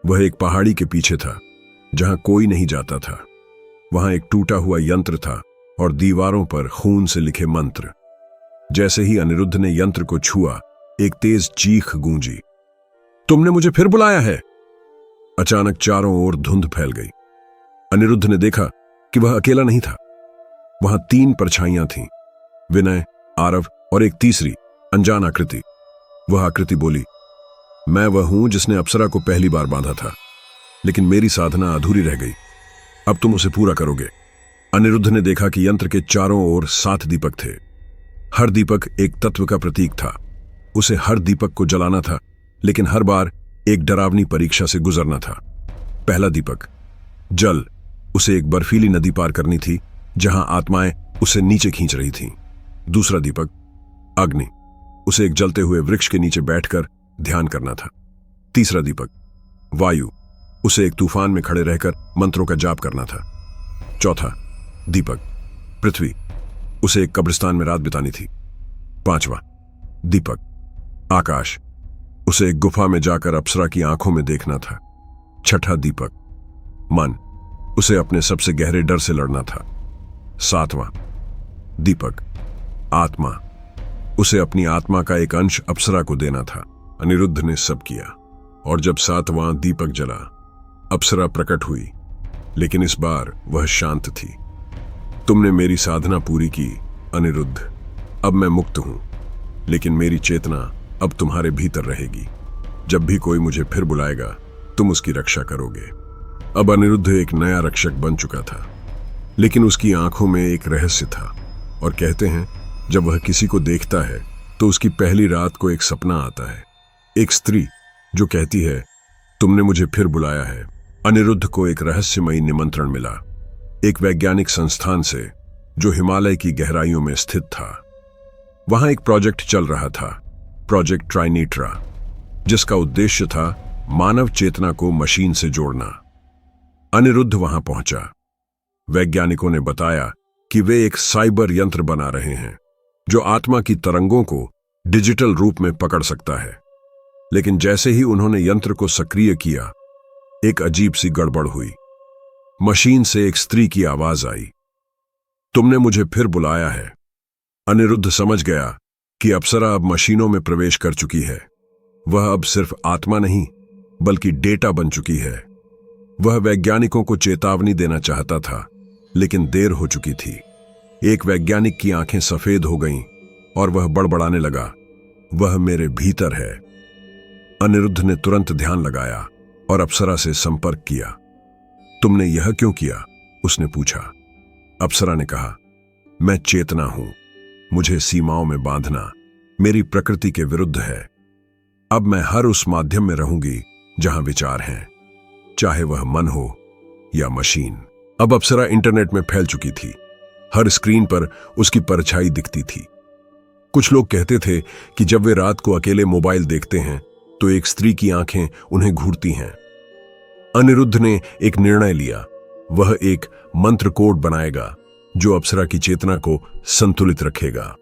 वह एक पहाड़ी के पीछे था जहां कोई नहीं जाता था। वहां एक टूटा हुआ यंत्र था और दीवारों पर खून से लिखे मंत्र। जैसे ही अनिरुद्ध ने यंत्र को छुआ, एक तेज चीख गूंजी, तुमने मुझे फिर बुलाया है। अचानक चारों ओर धुंध फैल गई। अनिरुद्ध ने देखा कि वह अकेला नहीं था। वहां 3 परछाइयां थीं, विनय, आरव और एक तीसरी अनजान आकृति। वह आकृति बोली, मैं वह हूं जिसने अप्सरा को पहली बार बांधा था, लेकिन मेरी साधना अधूरी रह गई। अब तुम उसे पूरा करोगे। अनिरुद्ध ने देखा कि यंत्र के चारों ओर 7 दीपक थे। हर दीपक एक तत्व का प्रतीक था। उसे हर दीपक को जलाना था, लेकिन हर बार एक डरावनी परीक्षा से गुजरना था। पहला दीपक जल, उसे एक बर्फीली नदी पार करनी थी जहां आत्माएं उसे नीचे खींच रही थीं। दूसरा दीपक अग्नि, उसे एक जलते हुए वृक्ष के नीचे बैठकर ध्यान करना था। तीसरा दीपक वायु, उसे एक तूफान में खड़े रहकर मंत्रों का जाप करना था। चौथा दीपक पृथ्वी, उसे एक कब्रिस्तान में रात बितानी थी। 5वां दीपक आकाश, उसे एक गुफा में जाकर अप्सरा की आंखों में देखना था। छठा, दीपक, मन, उसे अपने सबसे गहरे डर से लड़ना था। सातवां, दीपक, आत्मा, उसे अपनी आत्मा का एक अंश अप्सरा को देना था। अनिरुद्ध ने सब किया, और जब सातवां दीपक जला, अप्सरा प्रकट हुई, लेकिन इस बार वह शांत थी। तुमने मेरी साधना पूरी की, अनिरुद्ध, अब मैं मुक्त हूं, लेकिन मेरी चेतना अब तुम्हारे भीतर रहेगी। जब भी कोई मुझे फिर बुलाएगा, तुम उसकी रक्षा करोगे। अब अनिरुद्ध एक नया रक्षक बन चुका था, लेकिन उसकी आंखों में एक रहस्य था, और कहते हैं जब वह किसी को देखता है तो उसकी पहली रात को एक सपना आता है, एक स्त्री जो कहती है, तुमने मुझे फिर बुलाया है। अनिरुद्ध को एक रहस्यमयी निमंत्रण मिला, एक वैज्ञानिक संस्थान से जो हिमालय की गहराइयों में स्थित था। वहां एक प्रोजेक्ट चल रहा था, प्रोजेक्ट ट्राइनीट्रा, जिसका उद्देश्य था मानव चेतना को मशीन से जोड़ना। अनिरुद्ध वहां पहुंचा। वैज्ञानिकों ने बताया कि वे एक साइबर यंत्र बना रहे हैं जो आत्मा की तरंगों को डिजिटल रूप में पकड़ सकता है। लेकिन जैसे ही उन्होंने यंत्र को सक्रिय किया, एक अजीब सी गड़बड़ हुई। मशीन से एक स्त्री की आवाज आई, तुमने मुझे फिर बुलाया है। अनिरुद्ध समझ गया कि अप्सरा अब मशीनों में प्रवेश कर चुकी है। वह अब सिर्फ आत्मा नहीं, बल्कि डेटा बन चुकी है। वह वैज्ञानिकों को चेतावनी देना चाहता था, लेकिन देर हो चुकी थी। एक वैज्ञानिक की आंखें सफेद हो गईं और वह बड़बड़ाने लगा, वह मेरे भीतर है। अनिरुद्ध ने तुरंत ध्यान लगाया और अप्सरा से संपर्क किया। तुमने यह क्यों किया? उसने पूछा। अप्सरा ने कहा, मैं चेतना हूं, मुझे सीमाओं में बांधना मेरी प्रकृति के विरुद्ध है। अब मैं हर उस माध्यम में रहूंगी जहां विचार हैं, चाहे वह मन हो या मशीन। अब अप्सरा इंटरनेट में फैल चुकी थी। हर स्क्रीन पर उसकी परछाई दिखती थी। कुछ लोग कहते थे कि जब वे रात को अकेले मोबाइल देखते हैं तो एक स्त्री की आंखें उन्हें घूरती हैं। अनिरुद्ध ने एक निर्णय लिया, वह एक मंत्र कोड बनाएगा जो अप्सरा की चेतना को संतुलित रखेगा।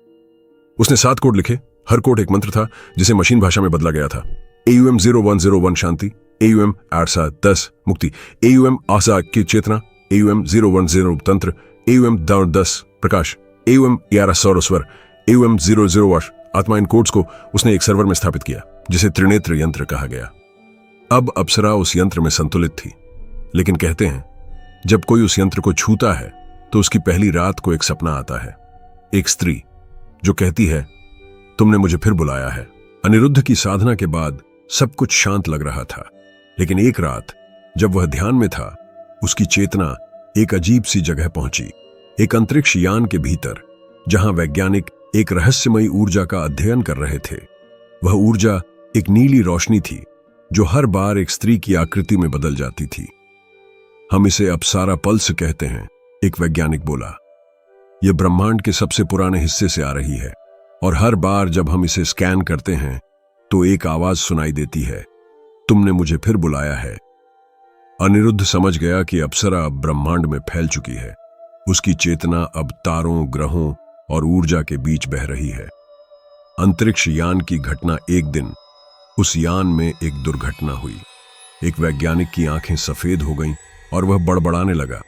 उसने 7 कोड लिखे। हर कोड एक मंत्र था जिसे मशीन भाषा में बदला गया था। AUM 0101 शांति, AUM 810 मुक्ति, AUM आशा की चेतना, AUM 010 तंत्र, AUM 10 प्रकाश, AUM 1100 स्वर, AUM 00 आत्मा। इन कोड्स को उसने एक सर्वर में स्थापित किया जिसे त्रिनेत्र यंत्र कहा गया। अब अप्सरा उस यंत्र में संतुलित थी, लेकिन कहते हैं जब कोई उस यंत्र को छूता है तो उसकी पहली रात को एक सपना आता है, एक स्त्री जो कहती है, तुमने मुझे फिर बुलाया है। अनिरुद्ध की साधना के बाद सब कुछ शांत लग रहा था, लेकिन एक रात जब वह ध्यान में था, उसकी चेतना एक अजीब सी जगह पहुंची, एक अंतरिक्ष यान के भीतर, जहां वैज्ञानिक एक रहस्यमयी ऊर्जा का अध्ययन कर रहे थे। वह ऊर्जा एक नीली रोशनी थी जो हर बार एक स्त्री की आकृति में बदल जाती थी। हम इसे अप्सरा पल्स कहते हैं, एक वैज्ञानिक बोला। यह ब्रह्मांड के सबसे पुराने हिस्से से आ रही है, और हर बार जब हम इसे स्कैन करते हैं तो एक आवाज सुनाई देती है, तुमने मुझे फिर बुलाया है। अनिरुद्ध समझ गया कि अप्सरा अब ब्रह्मांड में फैल चुकी है। उसकी चेतना अब तारों, ग्रहों और ऊर्जा के बीच बह रही है। अंतरिक्ष यान की घटना। एक दिन उस यान में एक दुर्घटना हुई। एक वैज्ञानिक की आंखें सफेद हो गईं और वह बड़बड़ाने लगा,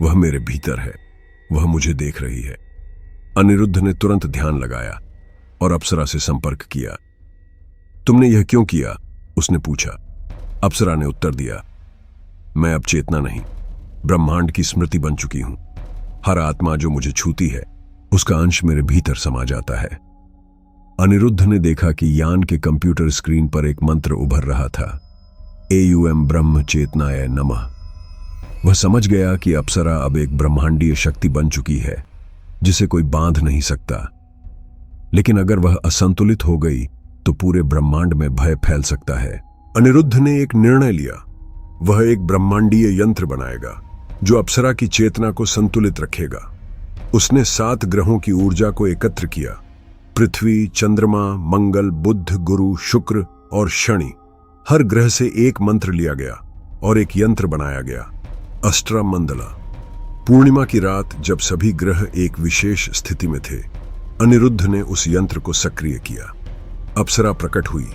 वह मेरे भीतर है, वह मुझे देख रही है। अनिरुद्ध ने तुरंत ध्यान लगाया और अप्सरा से संपर्क किया। तुमने यह क्यों किया? उसने पूछा। अप्सरा ने उत्तर दिया, मैं अब चेतना नहीं, ब्रह्मांड की स्मृति बन चुकी हूं। हर आत्मा जो मुझे छूती है उसका अंश मेरे भीतर समा जाता है। अनिरुद्ध ने देखा कि यान के कंप्यूटर स्क्रीन पर एक मंत्र उभर रहा था, AUM ब्रह्म चेतनाय नमः। वह समझ गया कि अप्सरा अब एक ब्रह्मांडीय शक्ति बन चुकी है जिसे कोई बांध नहीं सकता। लेकिन अगर वह असंतुलित हो गई तो पूरे ब्रह्मांड में भय फैल सकता है। अनिरुद्ध ने एक निर्णय लिया, वह एक ब्रह्मांडीय यंत्र बनाएगा जो अप्सरा की चेतना को संतुलित रखेगा। उसने 7 ग्रहों की ऊर्जा को एकत्र किया, पृथ्वी, चंद्रमा, मंगल, बुध, गुरु, शुक्र और शनि। हर ग्रह से एक मंत्र लिया गया और एक यंत्र बनाया गया, अस्ट्रा मंडला। पूर्णिमा की रात जब सभी ग्रह एक विशेष स्थिति में थे, अनिरुद्ध ने उस यंत्र को सक्रिय किया। अप्सरा प्रकट हुई,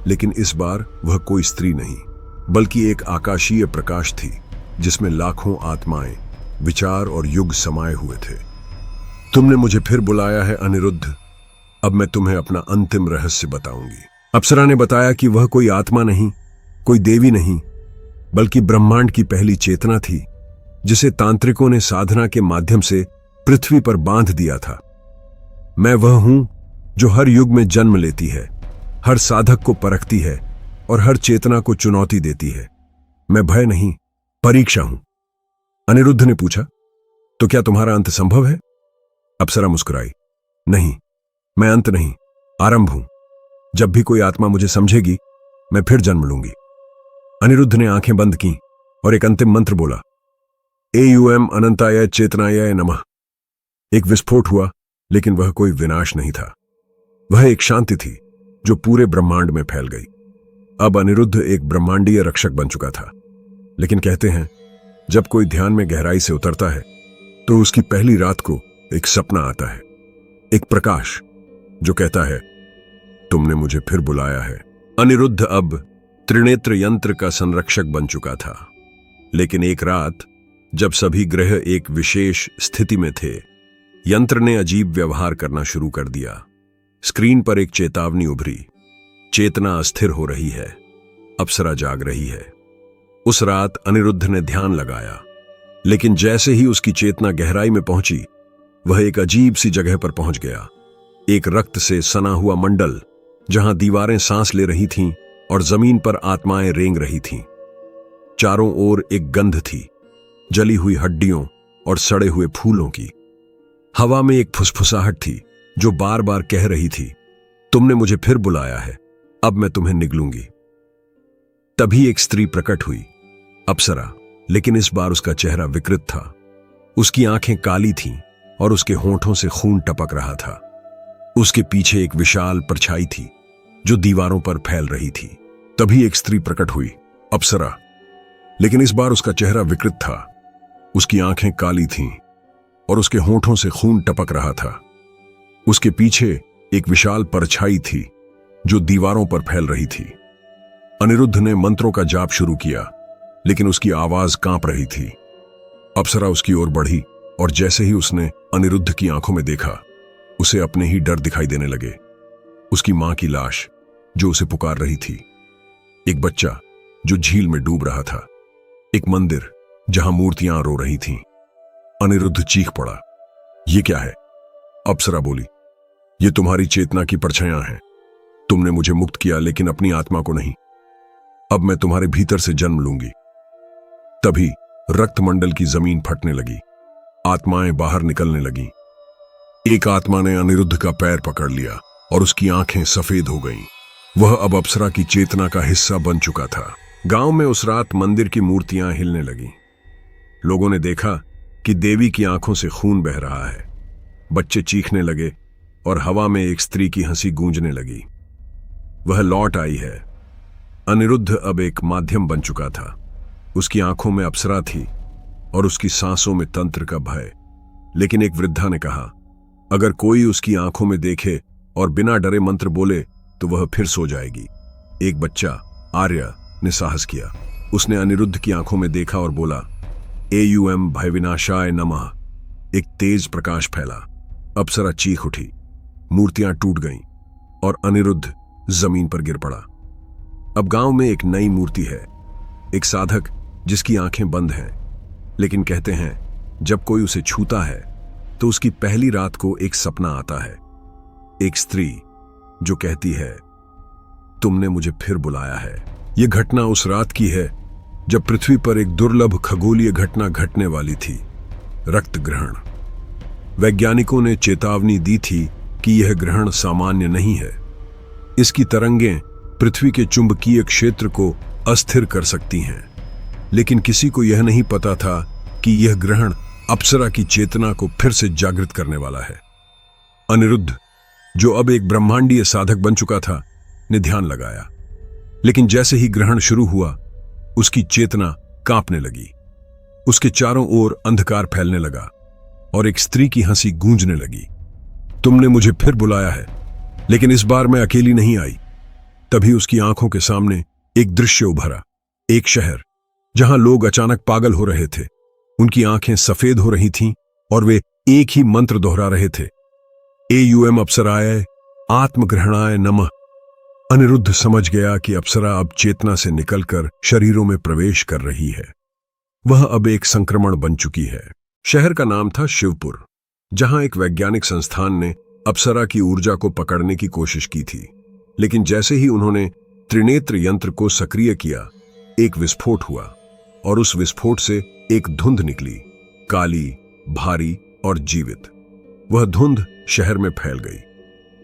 लेकिन इस बार वह कोई स्त्री नहीं, बल्कि एक आकाशीय प्रकाश थी जिसमें लाखों आत्माएं, विचार और युग समाये हुए थे। तुमने मुझे फिर बुलाया है अनिरुद्ध, अब मैं तुम्हें अपना अंतिम रहस्य बताऊंगी। अप्सरा ने बताया कि वह कोई आत्मा नहीं, कोई देवी नहीं, बल्कि ब्रह्मांड की पहली चेतना थी जिसे तांत्रिकों ने साधना के माध्यम से पृथ्वी पर बांध दिया था। मैं वह हूं जो हर युग में जन्म लेती है, हर साधक को परखती है और हर चेतना को चुनौती देती है। मैं भय नहीं, परीक्षा हूं। अनिरुद्ध ने पूछा, तो क्या तुम्हारा अंत संभव है? अप्सरा मुस्कुराई, नहीं, मैं अंत नहीं, आरंभ हूं। जब भी कोई आत्मा मुझे समझेगी, मैं फिर जन्म लूंगी। अनिरुद्ध ने आंखें बंद की और एक अंतिम मंत्र बोला, एयूएम अनंताय चेतनाय नमः। एक विस्फोट हुआ, लेकिन वह कोई विनाश नहीं था। वह एक शांति थी जो पूरे ब्रह्मांड में फैल गई। अब अनिरुद्ध एक ब्रह्मांडीय रक्षक बन चुका था। लेकिन कहते हैं, जब कोई ध्यान में गहराई से उतरता है तो उसकी पहली रात को एक सपना आता है, एक प्रकाश जो कहता है, तुमने मुझे फिर बुलाया है। अनिरुद्ध अब त्रिनेत्र यंत्र का संरक्षक बन चुका था। लेकिन एक रात जब सभी ग्रह एक विशेष स्थिति में थे, यंत्र ने अजीब व्यवहार करना शुरू कर दिया। स्क्रीन पर एक चेतावनी उभरी, चेतना अस्थिर हो रही है, अप्सरा जाग रही है। उस रात अनिरुद्ध ने ध्यान लगाया, लेकिन जैसे ही उसकी चेतना गहराई में पहुंची, वह एक अजीब सी जगह पर पहुंच गया। एक रक्त से सना हुआ मंडल जहां दीवारें सांस ले रही थीं और जमीन पर आत्माएं रेंग रही थीं। चारों ओर एक गंध थी, जली हुई हड्डियों और सड़े हुए फूलों की। हवा में एक फुसफुसाहट थी जो बार बार कह रही थी, तुमने मुझे फिर बुलाया है, अब मैं तुम्हें निगलूंगी। तभी एक स्त्री प्रकट हुई, अप्सरा, लेकिन इस बार उसका चेहरा विकृत था। उसकी आंखें काली थीं और उसके होंठों से खून टपक रहा था। उसके पीछे एक विशाल परछाई थी जो दीवारों पर फैल रही थी। तभी एक स्त्री प्रकट हुई, अप्सरा, लेकिन इस बार उसका चेहरा विकृत था। उसकी आंखें काली थीं और उसके होंठों से खून टपक रहा था। उसके पीछे एक विशाल परछाई थी जो दीवारों पर फैल रही थी। अनिरुद्ध ने मंत्रों का जाप शुरू किया, लेकिन उसकी आवाज कांप रही थी। अप्सरा उसकी ओर बढ़ी और जैसे ही उसने अनिरुद्ध की आंखों में देखा, उसे अपने ही डर दिखाई देने लगे। उसकी मां की लाश जो उसे पुकार रही थी, एक बच्चा जो झील में डूब रहा था, एक मंदिर जहां मूर्तियां रो रही थीं। अनिरुद्ध चीख पड़ा, ये क्या है? अप्सरा बोली, ये तुम्हारी चेतना की परछाइयां हैं। तुमने मुझे मुक्त किया, लेकिन अपनी आत्मा को नहीं। अब मैं तुम्हारे भीतर से जन्म लूंगी। तभी रक्तमंडल की जमीन फटने लगी, आत्माएं बाहर निकलने लगीं। एक आत्मा ने अनिरुद्ध का पैर पकड़ लिया और उसकी आंखें सफेद हो गईं। वह अब अप्सरा की चेतना का हिस्सा बन चुका था। गांव में उस रात मंदिर की मूर्तियां हिलने लगीं। लोगों ने देखा कि देवी की आंखों से खून बह रहा है। बच्चे चीखने लगे और हवा में एक स्त्री की हंसी गूंजने लगी। वह लौट आई है। अनिरुद्ध अब एक माध्यम बन चुका था। उसकी आंखों में अप्सरा थी और उसकी सांसों में तंत्र का भय। लेकिन एक वृद्धा ने कहा, अगर कोई उसकी आंखों में देखे और बिना डरे मंत्र बोले तो वह फिर सो जाएगी। एक बच्चा, आर्य, ने साहस किया। उसने अनिरुद्ध की आंखों में देखा और बोला, एयूएम भयविनाशाय नमः। एक तेज प्रकाश फैला। अप्सरा चीख उठी, मूर्तियां टूट गईं और अनिरुद्ध जमीन पर गिर पड़ा। अब गांव में एक नई मूर्ति है, एक साधक जिसकी आंखें बंद हैं, लेकिन कहते हैं जब कोई उसे छूता है तो उसकी पहली रात को एक सपना आता है, एक स्त्री जो कहती है, तुमने मुझे फिर बुलाया है। यह घटना उस रात की है जब पृथ्वी पर एक दुर्लभ खगोलीय घटना घटने वाली थी, रक्त ग्रहण। वैज्ञानिकों ने चेतावनी दी थी कि यह ग्रहण सामान्य नहीं है। इसकी तरंगें पृथ्वी के चुंबकीय क्षेत्र को अस्थिर कर सकती हैं, लेकिन किसी को यह नहीं पता था कि यह ग्रहण अप्सरा की चेतना को फिर से जागृत करने वाला है। अनिरुद्ध, जो अब एक ब्रह्मांडीय साधक बन चुका था, ने ध्यान लगाया, लेकिन जैसे ही ग्रहण शुरू हुआ, उसकी चेतना कांपने लगी। उसके चारों ओर अंधकार फैलने लगा और एक स्त्री की हंसी गूंजने लगी, तुमने मुझे फिर बुलाया है, लेकिन इस बार मैं अकेली नहीं आई। तभी उसकी आंखों के सामने एक दृश्य उभरा। एक शहर जहां लोग अचानक पागल हो रहे थे। उनकी आंखें सफेद हो रही थीं और वे एक ही मंत्र दोहरा रहे थे, AUM अप्सराय आत्मग्रहणाय नमः। अनिरुद्ध समझ गया कि अप्सरा अब चेतना से निकलकर शरीरों में प्रवेश कर रही है। वह अब एक संक्रमण बन चुकी है। शहर का नाम था शिवपुर, जहां एक वैज्ञानिक संस्थान ने अप्सरा की ऊर्जा को पकड़ने की कोशिश की थी। लेकिन जैसे ही उन्होंने त्रिनेत्र यंत्र को सक्रिय किया, एक विस्फोट हुआ और उस विस्फोट से एक धुंध निकली, काली, भारी और जीवित। वह धुंध शहर में फैल गई।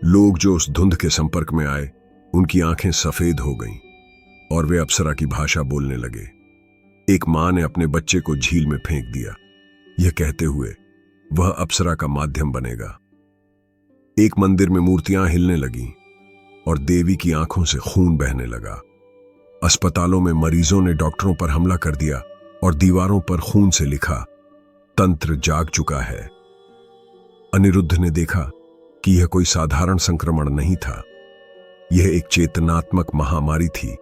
लोग जो उस धुंध के संपर्क में आए, उनकी आंखें सफेद हो गईं और वे अप्सरा की भाषा बोलने लगे। एक मां ने अपने बच्चे को झील में फेंक दिया, यह कहते हुए वह अप्सरा का माध्यम बनेगा। एक मंदिर में मूर्तियां हिलने लगीं और देवी की आंखों से खून बहने लगा। अस्पतालों में मरीजों ने डॉक्टरों पर हमला कर दिया और दीवारों पर खून से लिखा, तंत्र जाग चुका है। अनिरुद्ध ने देखा कि यह कोई साधारण संक्रमण नहीं था। यह एक चेतनात्मक महामारी थी,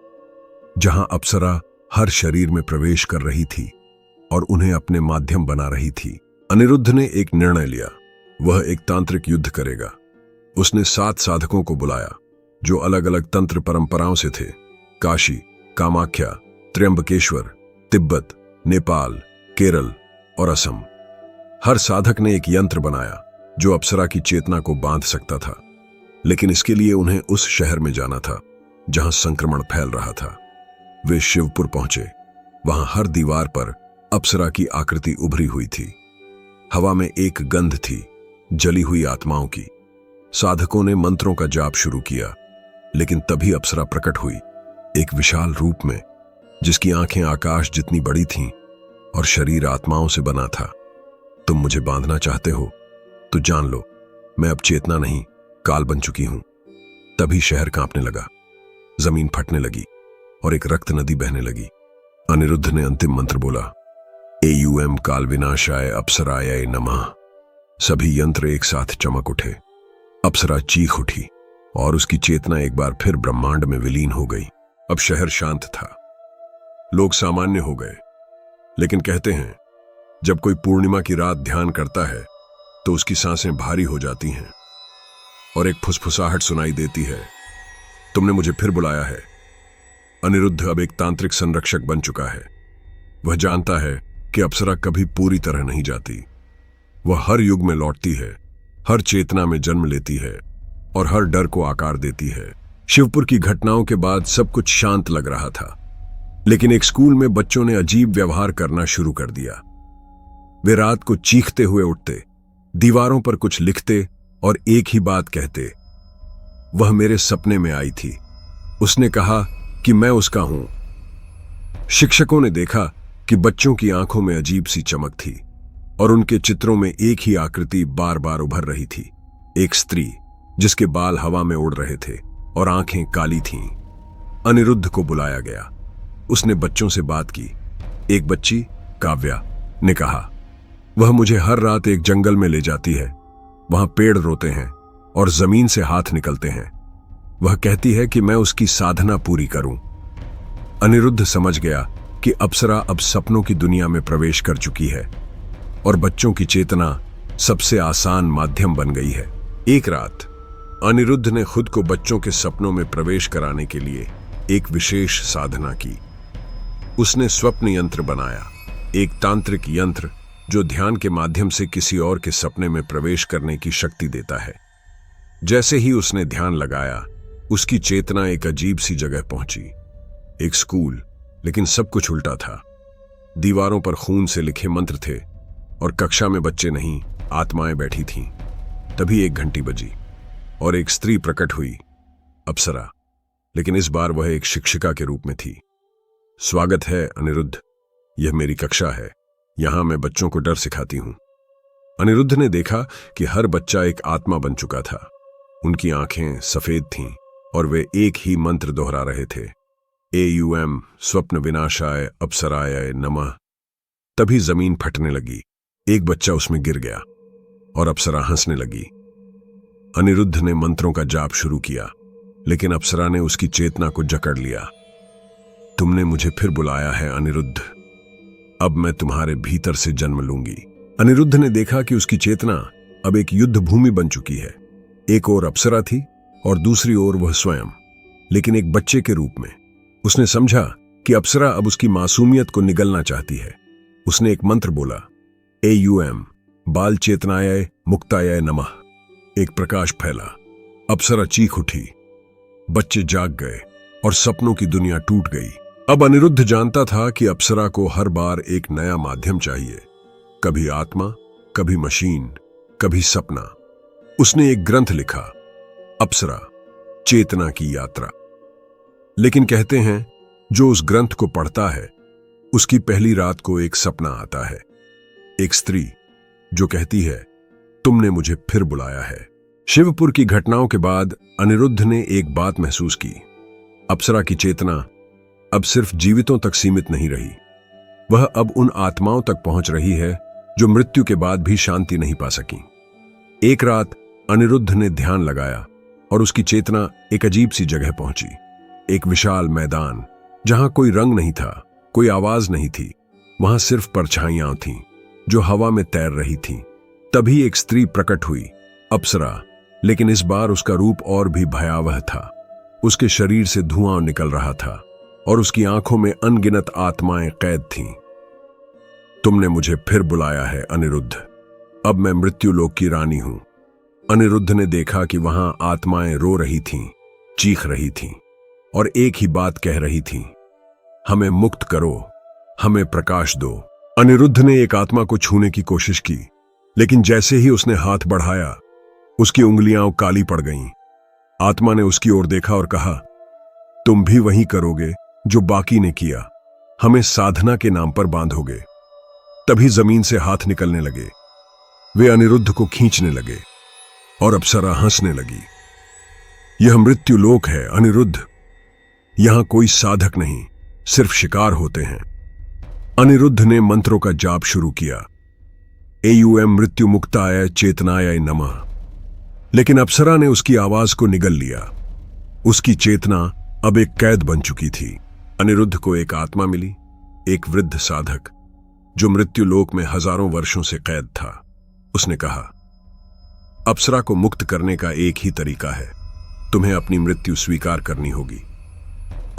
जहां अप्सरा हर शरीर में प्रवेश कर रही थी और उन्हें अपने माध्यम बना रही थी। अनिरुद्ध ने एक निर्णय लिया, वह एक तांत्रिक युद्ध करेगा। उसने 7 साधकों को बुलाया जो अलग अलग तंत्र परंपराओं से थे, काशी, कामाख्या, त्र्यंबकेश्वर, तिब्बत, नेपाल, केरल और असम। हर साधक ने एक यंत्र बनाया जो अप्सरा की चेतना को बांध सकता था, लेकिन इसके लिए उन्हें उस शहर में जाना था जहां संक्रमण फैल रहा था। वे शिवपुर पहुंचे। वहां हर दीवार पर अप्सरा की आकृति उभरी हुई थी। हवा में एक गंध थी, जली हुई आत्माओं की। साधकों ने मंत्रों का जाप शुरू किया, लेकिन तभी अप्सरा प्रकट हुई, एक विशाल रूप में, जिसकी आंखें आकाश जितनी बड़ी थीं और शरीर आत्माओं से बना था। तुम मुझे बांधना चाहते हो तो जान लो, मैं अब चेतना नहीं, काल बन चुकी हूं। तभी शहर कांपने लगा, जमीन फटने लगी और एक रक्त नदी बहने लगी। अनिरुद्ध ने अंतिम मंत्र बोला, AUM काल विनाशाय अप्सराय नमः। सभी यंत्र एक साथ चमक उठे। अप्सरा चीख उठी और उसकी चेतना एक बार फिर ब्रह्मांड में विलीन हो गई। अब शहर शांत था, लोग सामान्य हो गए। लेकिन कहते हैं, जब कोई पूर्णिमा की रात ध्यान करता है तो उसकी सांसें भारी हो जाती हैं और एक फुसफुसाहट सुनाई देती है, तुमने मुझे फिर बुलाया है। अनिरुद्ध अब एक तांत्रिक संरक्षक बन चुका है। वह जानता है कि अप्सरा कभी पूरी तरह नहीं जाती। वह हर युग में लौटती है, हर चेतना में जन्म लेती है और हर डर को आकार देती है। शिवपुर की घटनाओं के बाद सब कुछ शांत लग रहा था, लेकिन एक स्कूल में बच्चों ने अजीब व्यवहार करना शुरू कर दिया। वे रात को चीखते हुए उठते, दीवारों पर कुछ लिखते और एक ही बात कहते, वह मेरे सपने में आई थी, उसने कहा कि मैं उसका हूं। शिक्षकों ने देखा कि बच्चों की आंखों में अजीब सी चमक थी और उनके चित्रों में एक ही आकृति बार बार उभर रही थी, एक स्त्री जिसके बाल हवा में उड़ रहे थे और आंखें काली थीं। अनिरुद्ध को बुलाया गया। उसने बच्चों से बात की। एक बच्ची, काव्या, ने कहा, वह मुझे हर रात एक जंगल में ले जाती है। वहां पेड़ रोते हैं और जमीन से हाथ निकलते हैं। वह कहती है कि मैं उसकी साधना पूरी करूं। अनिरुद्ध समझ गया कि अप्सरा अब सपनों की दुनिया में प्रवेश कर चुकी है और बच्चों की चेतना सबसे आसान माध्यम बन गई है। एक रात अनिरुद्ध ने खुद को बच्चों के सपनों में प्रवेश कराने के लिए एक विशेष साधना की। उसने स्वप्न यंत्र बनाया, एक तांत्रिक यंत्र जो ध्यान के माध्यम से किसी और के सपने में प्रवेश करने की शक्ति देता है। जैसे ही उसने ध्यान लगाया, उसकी चेतना एक अजीब सी जगह पहुंची, एक स्कूल, लेकिन सब कुछ उल्टा था। दीवारों पर खून से लिखे मंत्र थे और कक्षा में बच्चे नहीं, आत्माएं बैठी थीं। तभी एक घंटी बजी और एक स्त्री प्रकट हुई, अप्सरा, लेकिन इस बार वह एक शिक्षिका के रूप में थी। स्वागत है अनिरुद्ध, यह मेरी कक्षा है, यहां मैं बच्चों को डर सिखाती हूं। अनिरुद्ध ने देखा कि हर बच्चा एक आत्मा बन चुका था। उनकी आंखें सफेद थीं और वे एक ही मंत्र दोहरा रहे थे, AUM स्वप्न विनाशाय अप्सराय नमः। तभी जमीन फटने लगी, एक बच्चा उसमें गिर गया और अप्सरा हंसने लगी। अनिरुद्ध ने मंत्रों का जाप शुरू किया। लेकिन अप्सरा ने उसकी चेतना को जकड़ लिया। तुमने मुझे फिर बुलाया है अनिरुद्ध, अब मैं तुम्हारे भीतर से जन्म लूंगी। अनिरुद्ध ने देखा कि उसकी चेतना अब एक युद्ध भूमि बन चुकी है। एक ओर अप्सरा थी और दूसरी ओर वह स्वयं, लेकिन एक बच्चे के रूप में। उसने समझा कि अप्सरा अब उसकी मासूमियत को निगलना चाहती है। उसने एक मंत्र बोला, AUM बाल चेतनाय मुक्ताय नमः। एक प्रकाश फैला, अप्सरा चीख उठी, बच्चे जाग गए और सपनों की दुनिया टूट गई। अब अनिरुद्ध जानता था कि अप्सरा को हर बार एक नया माध्यम चाहिए, कभी आत्मा, कभी मशीन, कभी सपना। उसने एक ग्रंथ लिखा, अप्सरा चेतना की यात्रा। लेकिन कहते हैं जो उस ग्रंथ को पढ़ता है उसकी पहली रात को एक सपना आता है, एक स्त्री जो कहती है, तुमने मुझे फिर बुलाया है। शिवपुर की घटनाओं के बाद अनिरुद्ध ने एक बात महसूस की, अप्सरा की चेतना अब सिर्फ जीवितों तक सीमित नहीं रही, वह अब उन आत्माओं तक पहुंच रही है जो मृत्यु के बाद भी शांति नहीं पा सकी। एक रात अनिरुद्ध ने ध्यान लगाया और उसकी चेतना एक अजीब सी जगह पहुंची, एक विशाल मैदान जहां कोई रंग नहीं था, कोई आवाज नहीं थी, वहां सिर्फ परछाइयां थीं जो हवा में तैर रही थीं। तभी एक स्त्री प्रकट हुई, अप्सरा, लेकिन इस बार उसका रूप और भी भयावह था। उसके शरीर से धुआं निकल रहा था और उसकी आंखों में अनगिनत आत्माएं कैद थीं। तुमने मुझे फिर बुलाया है अनिरुद्ध, अब मैं मृत्युलोक की रानी हूं। अनिरुद्ध ने देखा कि वहां आत्माएं रो रही थीं, चीख रही थीं और एक ही बात कह रही थीं, हमें मुक्त करो, हमें प्रकाश दो। अनिरुद्ध ने एक आत्मा को छूने की कोशिश की, लेकिन जैसे ही उसने हाथ बढ़ाया उसकी उंगलियां काली पड़ गईं। आत्मा ने उसकी ओर देखा और कहा, तुम भी वही करोगे जो बाकी ने किया, हमें साधना के नाम पर बांधोगे। तभी जमीन से हाथ निकलने लगे, वे अनिरुद्ध को खींचने लगे और अप्सरा हंसने लगी। यह मृत्युलोक है अनिरुद्ध, यहां कोई साधक नहीं, सिर्फ शिकार होते हैं। अनिरुद्ध ने मंत्रों का जाप शुरू किया, AUM मृत्यु मुक्ताय चेतनाय नमः। लेकिन अप्सरा ने उसकी आवाज को निगल लिया। उसकी चेतना अब एक कैद बन चुकी थी। अनिरुद्ध को एक आत्मा मिली, एक वृद्ध साधक जो मृत्युलोक में हजारों वर्षों से कैद था। उसने कहा, अप्सरा को मुक्त करने का एक ही तरीका है, तुम्हें अपनी मृत्यु स्वीकार करनी होगी।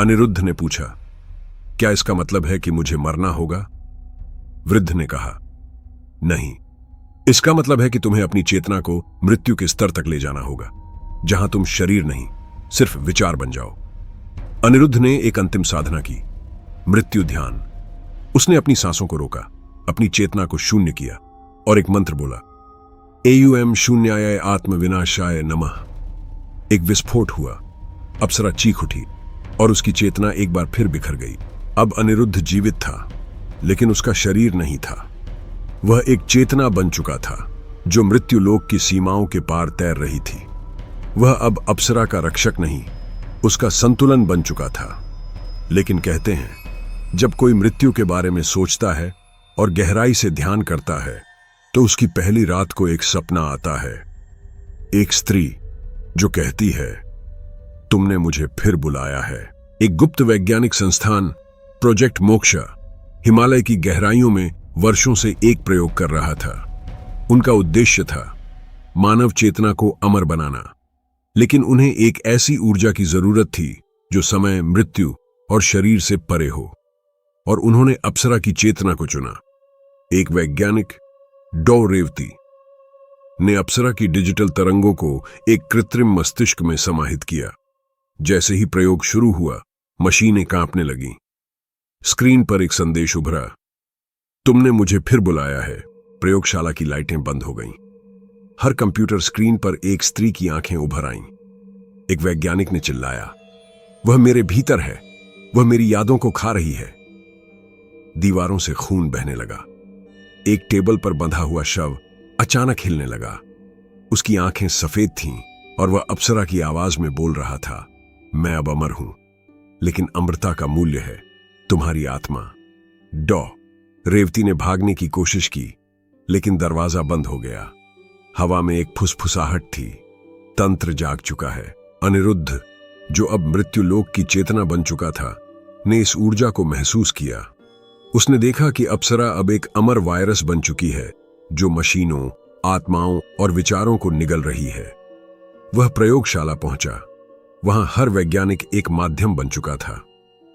अनिरुद्ध ने पूछा, क्या इसका मतलब है कि मुझे मरना होगा? वृद्ध ने कहा, नहीं, इसका मतलब है कि तुम्हें अपनी चेतना को मृत्यु के स्तर तक ले जाना होगा, जहां तुम शरीर नहीं, सिर्फ विचार बन जाओ। अनिरुद्ध ने एक अंतिम साधना की, मृत्यु ध्यान। उसने अपनी सांसों को रोका, अपनी चेतना को शून्य किया और एक मंत्र बोला, AUM शून्याय आत्म विनाशाय नमः। एक विस्फोट हुआ, अप्सरा चीख उठी और उसकी चेतना एक बार फिर बिखर गई। अब अनिरुद्ध जीवित था, लेकिन उसका शरीर नहीं था। वह एक चेतना बन चुका था जो मृत्युलोक की सीमाओं के पार तैर रही थी। वह अब अप्सरा का रक्षक नहीं, उसका संतुलन बन चुका था। लेकिन कहते हैं, जब कोई मृत्यु के बारे में सोचता है और गहराई से ध्यान करता है तो उसकी पहली रात को एक सपना आता है, एक स्त्री जो कहती है, तुमने मुझे फिर बुलाया है। एक गुप्त वैज्ञानिक संस्थान प्रोजेक्ट मोक्षा हिमालय की गहराइयों में वर्षों से एक प्रयोग कर रहा था। उनका उद्देश्य था मानव चेतना को अमर बनाना, लेकिन उन्हें एक ऐसी ऊर्जा की जरूरत थी जो समय, मृत्यु और शरीर से परे हो, और उन्होंने अप्सरा की चेतना को चुना। एक वैज्ञानिक डॉ रेवती ने अप्सरा की डिजिटल तरंगों को एक कृत्रिम मस्तिष्क में समाहित किया। जैसे ही प्रयोग शुरू हुआ, मशीनें कांपने लगीं। स्क्रीन पर एक संदेश उभरा, तुमने मुझे फिर बुलाया है। प्रयोगशाला की लाइटें बंद हो गईं। हर कंप्यूटर स्क्रीन पर एक स्त्री की आंखें उभर आईं। एक वैज्ञानिक ने चिल्लाया, वह मेरे भीतर है, वह मेरी यादों को खा रही है। दीवारों से खून बहने लगा। एक टेबल पर बंधा हुआ शव अचानक हिलने लगा। उसकी आंखें सफेद थीं और वह अप्सरा की आवाज में बोल रहा था, मैं अब अमर हूं, लेकिन अमरता का मूल्य है तुम्हारी आत्मा। डॉ रेवती ने भागने की कोशिश की, लेकिन दरवाजा बंद हो गया। हवा में एक फुसफुसाहट थी। तंत्र जाग चुका है। अनिरुद्ध, जो अब मृत्युलोक की चेतना बन चुका था, ने इस ऊर्जा को महसूस किया। उसने देखा कि अप्सरा अब एक अमर वायरस बन चुकी है जो मशीनों, आत्माओं और विचारों को निगल रही है। वह प्रयोगशाला पहुंचा। वहां हर वैज्ञानिक एक माध्यम बन चुका था।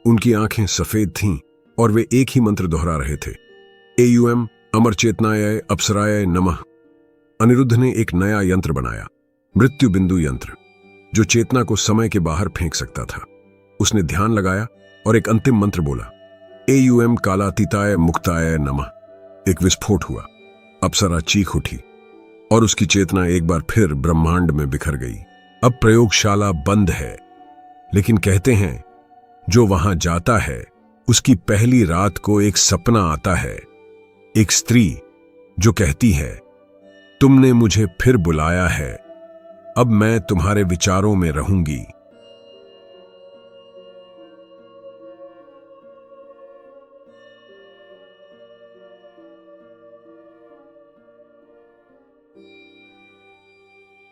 उनकी आंखें सफेद थीं और वे एक ही मंत्र दोहरा रहे थे, एयूएम अमर चेतनाय अप्सराय नमः। अनिरुद्ध ने एक नया यंत्र बनाया, मृत्यु बिंदु यंत्र, जो चेतना को समय के बाहर फेंक सकता था। उसने ध्यान लगाया और एक अंतिम मंत्र बोला, एयूएम कालातीताय मुक्ताय नमः। एक विस्फोट हुआ। अप्सरा चीख उठी और उसकी चेतना एक बार फिर ब्रह्मांड में बिखर गई। अब प्रयोगशाला बंद है, लेकिन कहते हैं जो वहां जाता है उसकी पहली रात को एक सपना आता है, एक स्त्री जो कहती है, तुमने मुझे फिर बुलाया है, अब मैं तुम्हारे विचारों में रहूंगी।